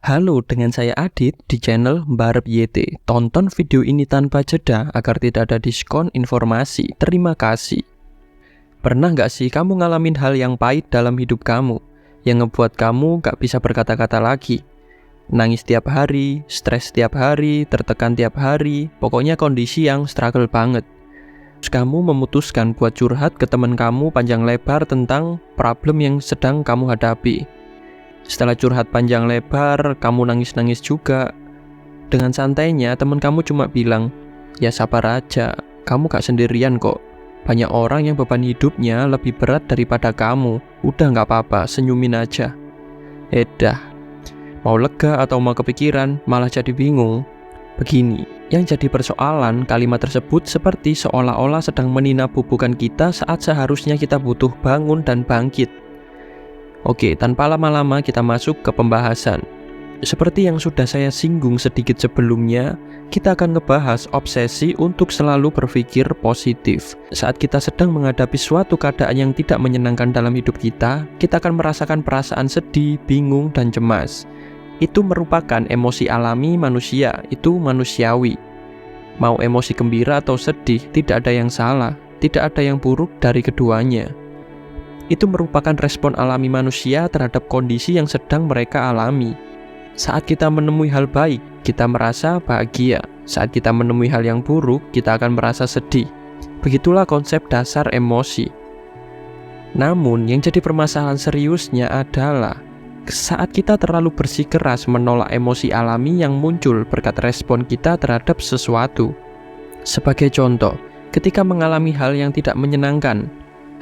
Halo, dengan saya Adit di channel Mbarep YT. Tonton video ini tanpa jeda agar tidak ada diskon informasi. Terima kasih. Pernah nggak sih kamu ngalamin hal yang pahit dalam hidup kamu, yang ngebuat kamu nggak bisa berkata-kata lagi? Nangis tiap hari, stres tiap hari, tertekan tiap hari, pokoknya kondisi yang struggle banget. Terus kamu memutuskan buat curhat ke teman kamu panjang lebar tentang problem yang sedang kamu hadapi. Setelah curhat panjang lebar, kamu nangis-nangis juga. Dengan santainya, teman kamu cuma bilang, "Ya sabar aja, kamu gak sendirian kok. Banyak orang yang beban hidupnya lebih berat daripada kamu. Udah gak apa-apa, senyumin aja." Edah, mau lega atau mau kepikiran, malah jadi bingung. Begini, yang jadi persoalan kalimat tersebut seperti seolah-olah sedang menina bubukan kita saat seharusnya kita butuh bangun dan bangkit. Oke, tanpa lama-lama kita masuk ke pembahasan. Seperti yang sudah saya singgung sedikit sebelumnya, kita akan ngebahas obsesi untuk selalu berpikir positif. Saat kita sedang menghadapi suatu keadaan yang tidak menyenangkan dalam hidup kita akan merasakan perasaan sedih, bingung, dan cemas. Itu merupakan emosi alami manusia, itu manusiawi. Mau emosi gembira atau sedih, tidak ada yang salah, tidak ada yang buruk dari keduanya. Itu merupakan respon alami manusia terhadap kondisi yang sedang mereka alami. Saat kita menemui hal baik, kita merasa bahagia. Saat kita menemui hal yang buruk, kita akan merasa sedih. Begitulah konsep dasar emosi. Namun, yang jadi permasalahan seriusnya adalah saat kita terlalu bersikeras menolak emosi alami yang muncul berkat respon kita terhadap sesuatu. Sebagai contoh, ketika mengalami hal yang tidak menyenangkan,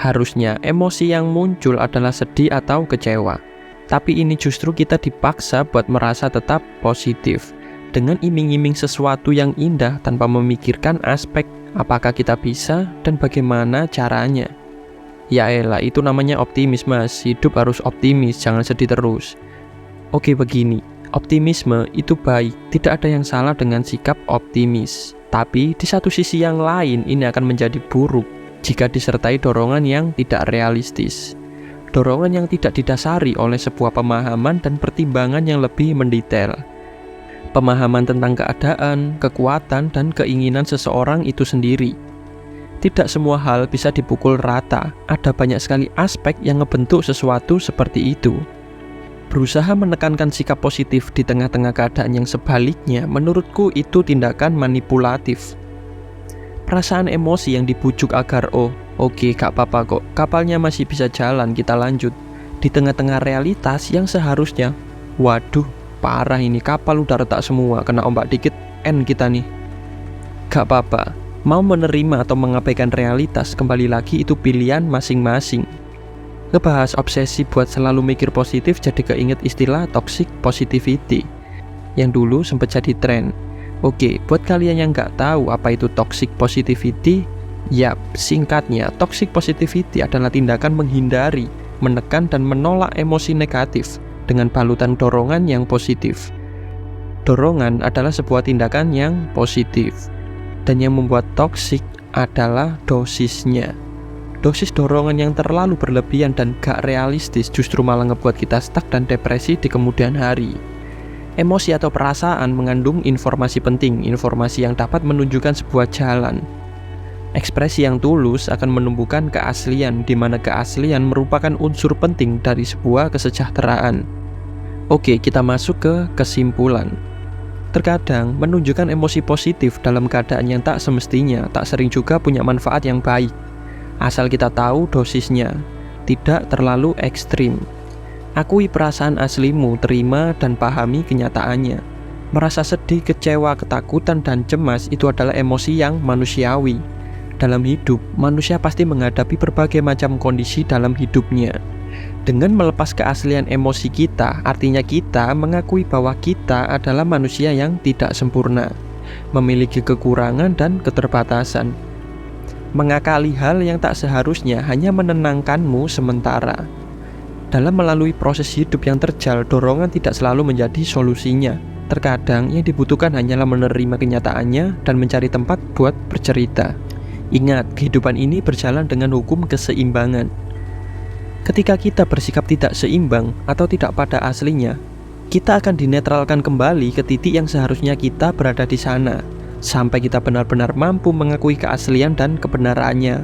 harusnya emosi yang muncul adalah sedih atau kecewa. Tapi ini justru kita dipaksa buat merasa tetap positif dengan iming-iming sesuatu yang indah tanpa memikirkan aspek apakah kita bisa dan bagaimana caranya. Ya elah, itu namanya optimis mas. Hidup harus optimis, jangan sedih terus. Oke begini, optimisme itu baik, tidak ada yang salah dengan sikap optimis. Tapi di satu sisi yang lain ini akan menjadi buruk jika disertai dorongan yang tidak realistis. Dorongan yang tidak didasari oleh sebuah pemahaman dan pertimbangan yang lebih mendetail. Pemahaman tentang keadaan, kekuatan, dan keinginan seseorang itu sendiri. Tidak semua hal bisa dipukul rata, ada banyak sekali aspek yang ngebentuk sesuatu seperti itu. Berusaha menekankan sikap positif di tengah-tengah keadaan yang sebaliknya, menurutku itu tindakan manipulatif. Perasaan emosi yang dibujuk agar oke, gak apa-apa kok, kapalnya masih bisa jalan, kita lanjut. Di tengah-tengah realitas yang seharusnya, waduh, parah ini, kapal udah retak semua, kena ombak dikit, kita nih. Gak apa-apa, mau menerima atau mengabaikan realitas, kembali lagi itu pilihan masing-masing. Ngebahas obsesi buat selalu mikir positif jadi keinget istilah toxic positivity yang dulu sempat jadi tren. Oke, buat kalian yang nggak tahu apa itu toxic positivity, yap, singkatnya, toxic positivity adalah tindakan menghindari, menekan, dan menolak emosi negatif dengan balutan dorongan yang positif. Dorongan adalah sebuah tindakan yang positif, dan yang membuat toxic adalah dosisnya. Dosis dorongan yang terlalu berlebihan dan gak realistis justru malah ngebuat kita stuck dan depresi di kemudian hari. Emosi atau perasaan mengandung informasi penting, informasi yang dapat menunjukkan sebuah jalan. Ekspresi yang tulus akan menumbuhkan keaslian, di mana keaslian merupakan unsur penting dari sebuah kesejahteraan. Oke, kita masuk ke kesimpulan. Terkadang, menunjukkan emosi positif dalam keadaan yang tak semestinya, tak sering juga punya manfaat yang baik. Asal kita tahu dosisnya, tidak terlalu ekstrim. Akui perasaan aslimu, terima dan pahami kenyataannya. Merasa sedih, kecewa, ketakutan, dan cemas itu adalah emosi yang manusiawi. Dalam hidup, manusia pasti menghadapi berbagai macam kondisi dalam hidupnya. Dengan melepas keaslian emosi kita, artinya kita mengakui bahwa kita adalah manusia yang tidak sempurna, memiliki kekurangan dan keterbatasan. Mengakali hal yang tak seharusnya hanya menenangkanmu sementara. Dalam melalui proses hidup yang terjal, dorongan tidak selalu menjadi solusinya. Terkadang yang dibutuhkan hanyalah menerima kenyataannya dan mencari tempat buat bercerita. Ingat, kehidupan ini berjalan dengan hukum keseimbangan. Ketika kita bersikap tidak seimbang atau tidak pada aslinya, kita akan dinetralkan kembali ke titik yang seharusnya kita berada di sana, sampai kita benar-benar mampu mengakui keaslian dan kebenarannya.